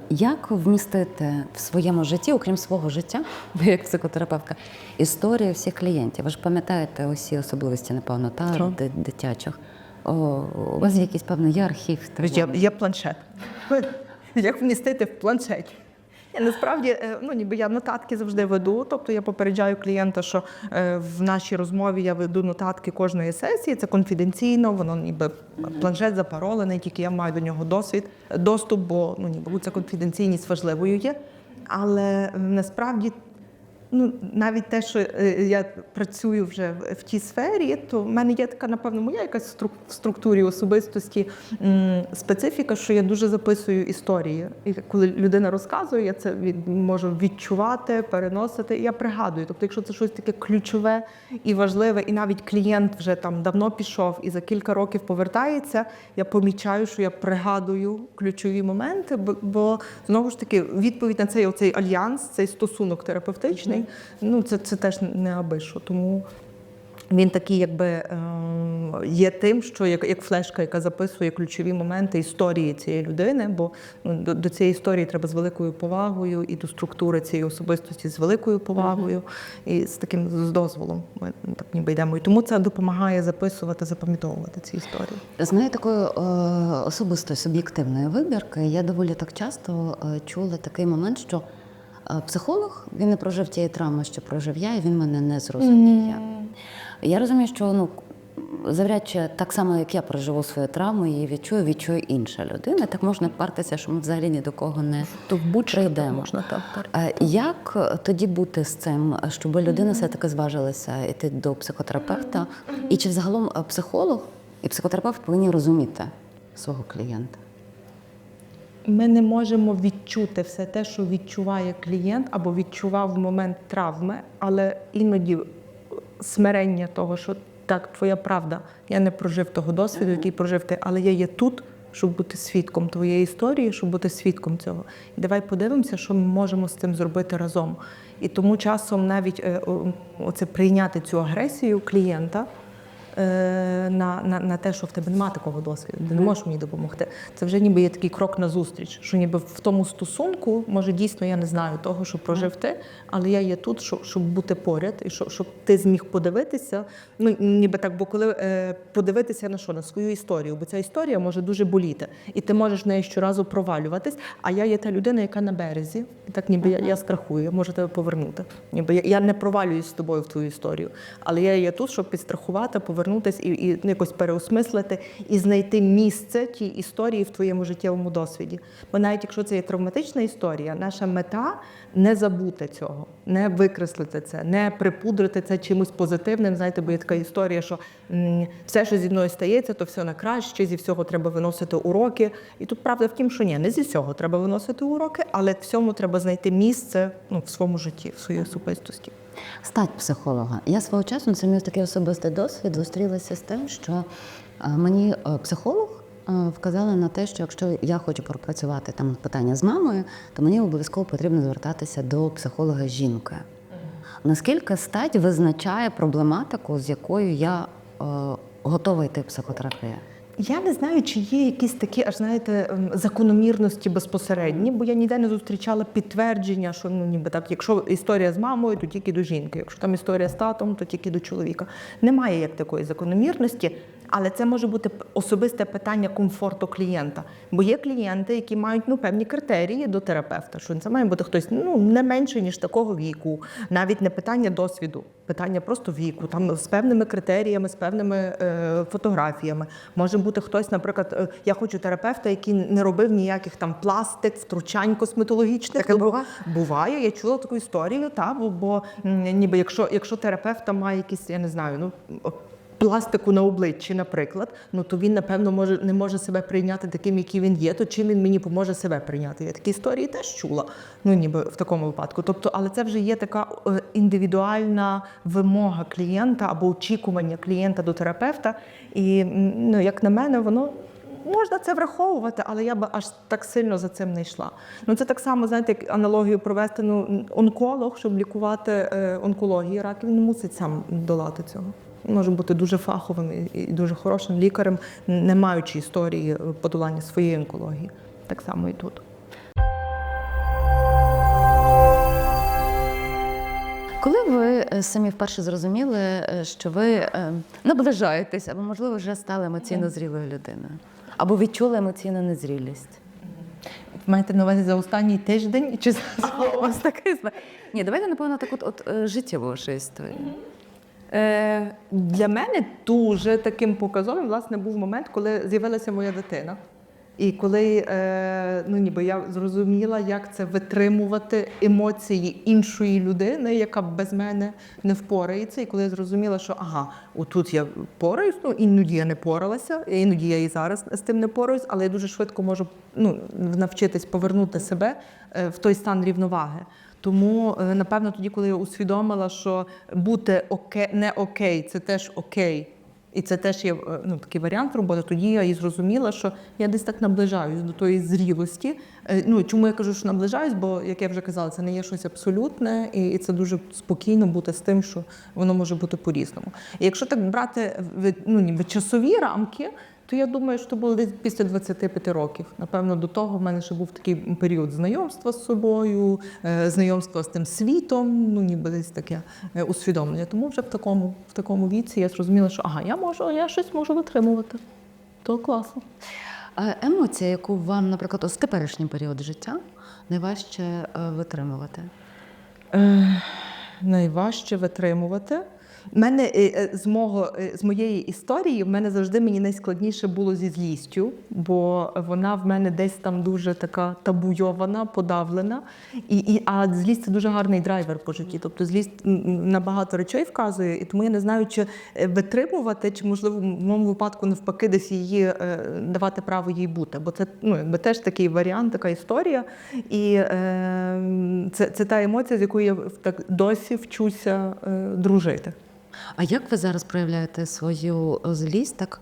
Як вмістити в своєму житті, окрім свого життя, ви як психотерапевтка, історії всіх клієнтів? Ви ж пам'ятаєте усі особливості, напевно, дитячих. У вас є якийсь, певно, є архів?
Є планшет. Як вмістити в планшеті? Насправді, ніби я нотатки завжди веду, тобто я попереджаю клієнта, що в нашій розмові я веду нотатки кожної сесії, це конфіденційно, воно ніби планшет запаролений, тільки я маю до нього доступ, бо це конфіденційність важливою є. Але насправді, навіть те, що я працюю вже в тій сфері, то в мене є така, напевно, моя якась в структурі особистості специфіка, що я дуже записую історії. І коли людина розказує, я це можу відчувати, переносити, і я пригадую. Тобто, якщо це щось таке ключове і важливе, і навіть клієнт вже там давно пішов і за кілька років повертається, я помічаю, що я пригадую ключові моменти, бо знову ж таки, відповідь на цей альянс, цей стосунок терапевтичний, це теж не аби що. Тому він такий, якби є тим, що як флешка, яка записує ключові моменти історії цієї людини, бо до цієї історії треба з великою повагою, і до структури цієї особистості з великою повагою, і з таким дозволом ми так ніби йдемо. І тому це допомагає записувати, запам'ятовувати ці історії.
З моєї такої особистої суб'єктивної вибірки я доволі так часто чула такий момент, що психолог, він не прожив тієї травми, що прожив я, і він мене не зрозуміє. Я розумію, що завряд чи так само, як я проживу свою травму, її відчує інша людина. Так можна партися, що ми взагалі ні до кого не прийдемо. Як тоді бути з цим, щоб людина все-таки зважилася йти до психотерапевта? І чи взагалом психолог і психотерапевт повинні розуміти свого клієнта?
Ми не можемо відчути все те, що відчуває клієнт або відчував в момент травми, але іноді смирення того, що так, твоя правда. Я не прожив того досвіду, який прожив ти, але я є тут, щоб бути свідком твоєї історії, щоб бути свідком цього. І давай подивимося, що ми можемо з цим зробити разом. І тому часом навіть оце прийняти цю агресію клієнта на те, що в тебе немає такого досвіду, ти не можеш мені допомогти. Це вже ніби є такий крок назустріч, що ніби в тому стосунку, може дійсно я не знаю того, що прожив ти, але я є тут, щоб бути поряд, і щоб ти зміг подивитися, ну ніби так, бо коли подивитися на що? На свою історію, бо ця історія може дуже боліти, і ти можеш в неї щоразу провалюватись, а я є та людина, яка на березі, і так ніби я страхую, я можу тебе повернути. Ніби я не провалююсь з тобою в твою історію, але я є тут, щоб підстрахувати, повернутися і якось переосмислити і знайти місце тій історії в твоєму життєвому досвіді. Бо навіть якщо це є травматична історія, наша мета не забути цього, не викреслити це, не припудрити це чимось позитивним. Знаєте, бо є така історія, що все, що зі мною стається, то все на краще, зі всього треба виносити уроки. І тут правда в тім, що ні, не зі всього треба виносити уроки, але всьому треба знайти місце в своєму житті, в своїй особистості.
Стать психолога. Я свого часу, це мій такий особистий досвід, зустрілася з тим, що мені психолог вказали на те, що якщо я хочу пропрацювати там питання з мамою, то мені обов'язково потрібно звертатися до психолога жінки. Наскільки стать визначає проблематику, з якою я готова йти в психотерапію?
Я не знаю, чи є якісь такі, аж знаєте, закономірності безпосередні, бо я ніде не зустрічала підтвердження, що ніби так, якщо історія з мамою, то тільки до жінки, якщо там історія з татом, то тільки до чоловіка. Немає як такої закономірності, але це може бути особисте питання комфорту клієнта. Бо є клієнти, які мають певні критерії до терапевта, що це має бути хтось не менше, ніж такого віку, навіть не питання досвіду, питання просто віку, там з певними критеріями, з певними фотографіями. Може бути хтось, наприклад, я хочу терапевта, який не робив ніяких там пластик, втручань косметологічних.
Таке буває?
Буває, я чула таку історію, бо ніби якщо терапевт має якісь, я не знаю, пластику на обличчі, наприклад, то він, напевно, не може себе прийняти таким, який він є, то чим він мені поможе себе прийняти? Я такі історії теж чула, ніби в такому випадку. Тобто, але це вже є така індивідуальна вимога клієнта або очікування клієнта до терапевта. І, як на мене, воно можна це враховувати, але я б аж так сильно за цим не йшла. Це так само, знаєте, як аналогію провести, онколог, щоб лікувати онкологію раків, він не мусить сам долати цього. Може бути дуже фаховим і дуже хорошим лікарем, не маючи історії подолання своєї онкології. Так само і тут.
Коли ви самі вперше зрозуміли, що ви наближаєтесь, або, можливо, вже стали емоційно зрілою людиною? Або відчули емоційну незрілість?
Маєте на увазі за останній тиждень? Чи
у вас такий? Ні, давайте, напевно, таку життєву вашу історію.
Для мене дуже таким показовим, власне, був момент, коли з'явилася моя дитина. І коли ніби я зрозуміла, як це витримувати емоції іншої людини, яка без мене не впорається. І коли я зрозуміла, що отут я пораюсь, іноді я не поралася, іноді я і зараз з тим не пораюсь, але я дуже швидко можу навчитись повернути себе в той стан рівноваги. Тому, напевно, тоді, коли я усвідомила, що бути не окей – це теж окей, і це теж є такий варіант роботи, тоді я і зрозуміла, що я десь так наближаюсь до тої зрілості. Чому я кажу, що наближаюсь? Бо, як я вже казала, це не є щось абсолютне, і це дуже спокійно бути з тим, що воно може бути по-різному. І якщо так брати часові рамки, то я думаю, що це було десь після 25 років. Напевно, до того в мене ще був такий період знайомства з собою, знайомства з тим світом, ніби десь таке усвідомлення. Тому вже в такому віці я зрозуміла, що я щось можу витримувати. То класно.
Емоція, яку вам, наприклад, у теперішній період життя найважче витримувати?
Найважче витримувати? Мене з моєї історії мені найскладніше було зі злістю, бо вона в мене десь там дуже така табуйована, подавлена. А злість – це дуже гарний драйвер по житті. Тобто злість на багато речей вказує, і тому я не знаю, чи витримувати, чи, можливо, в моєму випадку навпаки десь її давати право їй бути. Бо це теж такий варіант, така історія. І це та емоція, з якою я так досі вчуся дружити.
А як ви зараз проявляєте свою злість, так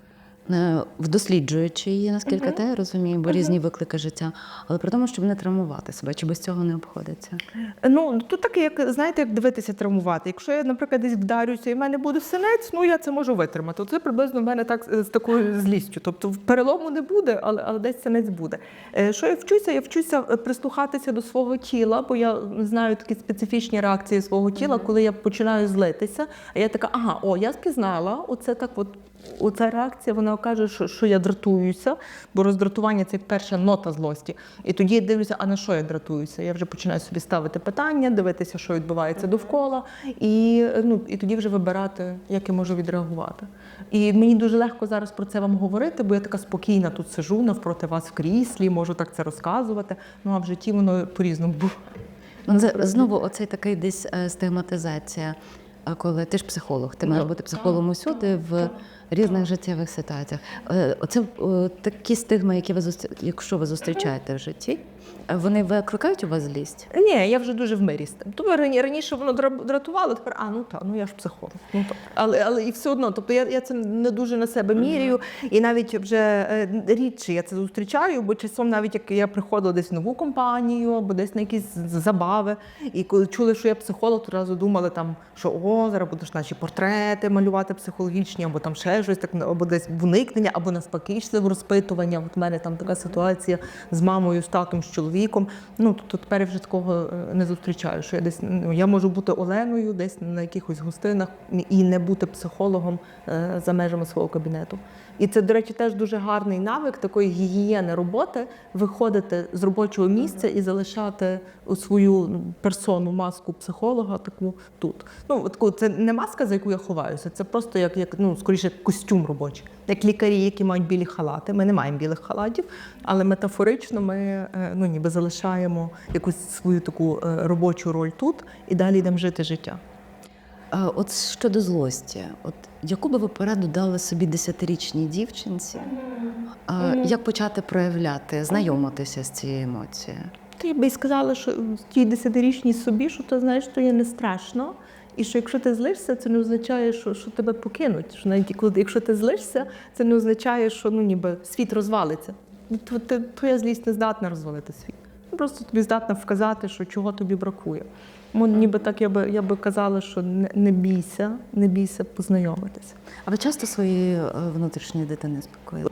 вдосліджуючи її, наскільки я розумію, бо різні виклики життя, але при тому, щоб не травмувати себе, чи без цього не обходиться?
Ну, тут таке, як, знаєте, як дивитися травмувати. Якщо я, наприклад, десь вдарюся і в мене буде синець, ну я це можу витримати. Це приблизно в мене так з такою злістю. Тобто перелому не буде, але десь синець буде. Що я вчуся? Я вчуся прислухатися до свого тіла, бо я знаю такі специфічні реакції свого тіла, коли я починаю злитися. А я така, я спізнала, оце так от. Оця реакція, вона каже, що я дратуюся, бо роздратування – це перша нота злості. І тоді я дивлюся, а на що я дратуюся? Я вже починаю собі ставити питання, дивитися, що відбувається довкола, і тоді вже вибирати, як я можу відреагувати. І мені дуже легко зараз про це вам говорити, бо я така спокійна тут сижу навпроти вас в кріслі, можу так це розказувати, а в житті воно по-різному було.
Знову оцей такий десь стигматизація. А коли ти ж психолог, ти маєш бути психологом усюди в різних життєвих ситуаціях. Оце такі стигми, які якщо ви зустрічаєте в житті, вони викликають у вас злість?
Ні, я вже дуже в мирі з тим. Тобто раніше воно дратувало, тепер, я ж психолог. Але і все одно, тобто я це не дуже на себе міряю, і навіть вже рідше я це зустрічаю, бо часом навіть як я приходила десь в нову компанію, або десь на якісь забави, і коли чули, що я психолог, то одразу думали, що зараз будеш наші портрети малювати психологічні, або там ще щось, або десь вникнення, або навпаки, розпитування. От в мене там така ситуація з мамою, з татом, з чоловіком. Тобто тепер я вже такого не зустрічаю, що я можу бути Оленою десь на якихось гостинах і не бути психологом за межами свого кабінету. І це, до речі, теж дуже гарний навик такої гігієни роботи, виходити з робочого місця і залишати свою персону, маску психолога таку тут. Це не маска, за яку я ховаюся, це просто скоріше костюм робочий. Як лікарі, які мають білі халати. Ми не маємо білих халатів, але метафорично ми ніби залишаємо якусь свою таку робочу роль тут і далі йдемо жити життя.
От щодо злості, яку би ви пораду дали собі 10-річній дівчинці? Як почати проявляти, знайомитися з цією емоцією?
Я би сказала, що тій 10-річній собі, що то, знаєш, то є не страшно. І що якщо ти злишся, це не означає, що тебе покинуть. Що навіть якщо ти злишся, це не означає, що ніби світ розвалиться. Твоя злість не здатна розвалити світ. Просто тобі здатна вказати, що чого тобі бракує. Ніби так я би казала, що не бійся познайомитися.
А ви часто своєї внутрішньої дитини спілкуєте?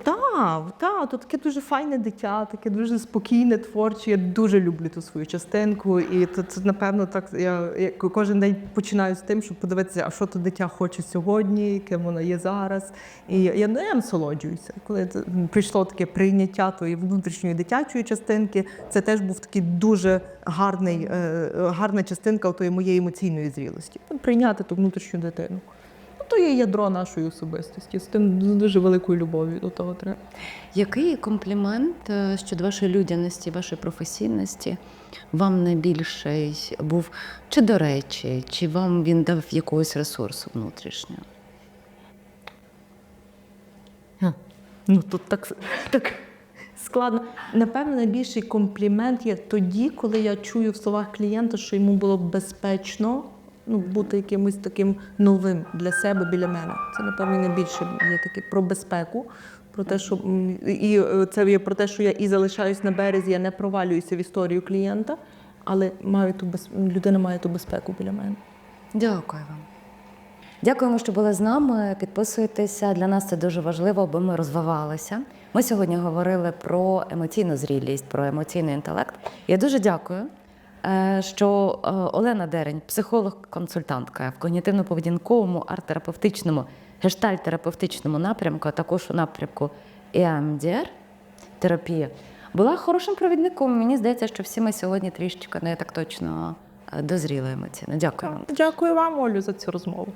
Так, то таке дуже файне дитя, таке дуже спокійне, творче. Я дуже люблю ту свою частинку. І це напевно, так я кожен день починаю з тим, щоб подивитися, а що то дитя хоче сьогодні, ким воно є зараз. І я насолоджуюся. Коли прийшло таке прийняття тої внутрішньої дитячої частинки, це теж був такий дуже гарна частинка тої моєї емоційної зрілості. Прийняти ту внутрішню дитину. То є ядро нашої особистості, з тим з дуже великою любов'ю до того треба.
Який комплімент щодо вашої людяності, вашої професійності вам найбільший був, чи до речі, чи вам він дав якогось ресурсу внутрішнього?
Тут так складно. Напевно, найбільший комплімент є тоді, коли я чую в словах клієнта, що йому було б безпечно бути якимось таким новим для себе біля мене. Це, напевно, найбільше є таке про безпеку, про те, що це є про те, що я і залишаюсь на березі, я не провалююся в історію клієнта, але людина має ту безпеку біля мене.
Дякую вам. Дякуємо, що були з нами. Підписуйтеся. Для нас це дуже важливо, аби ми розвивалися. Ми сьогодні говорили про емоційну зрілість, про емоційний інтелект. Я дуже дякую, що Олена Дерень, психолог-консультантка в когнітивно-поведінковому, арт-терапевтичному, гештальт-терапевтичному напрямку, а також у напрямку EMDR, терапія, була хорошим провідником. Мені здається, що всі ми сьогодні трішечки не так точно дозріли емоційно. Дякую вам.
Дякую вам, Олю, за цю розмову.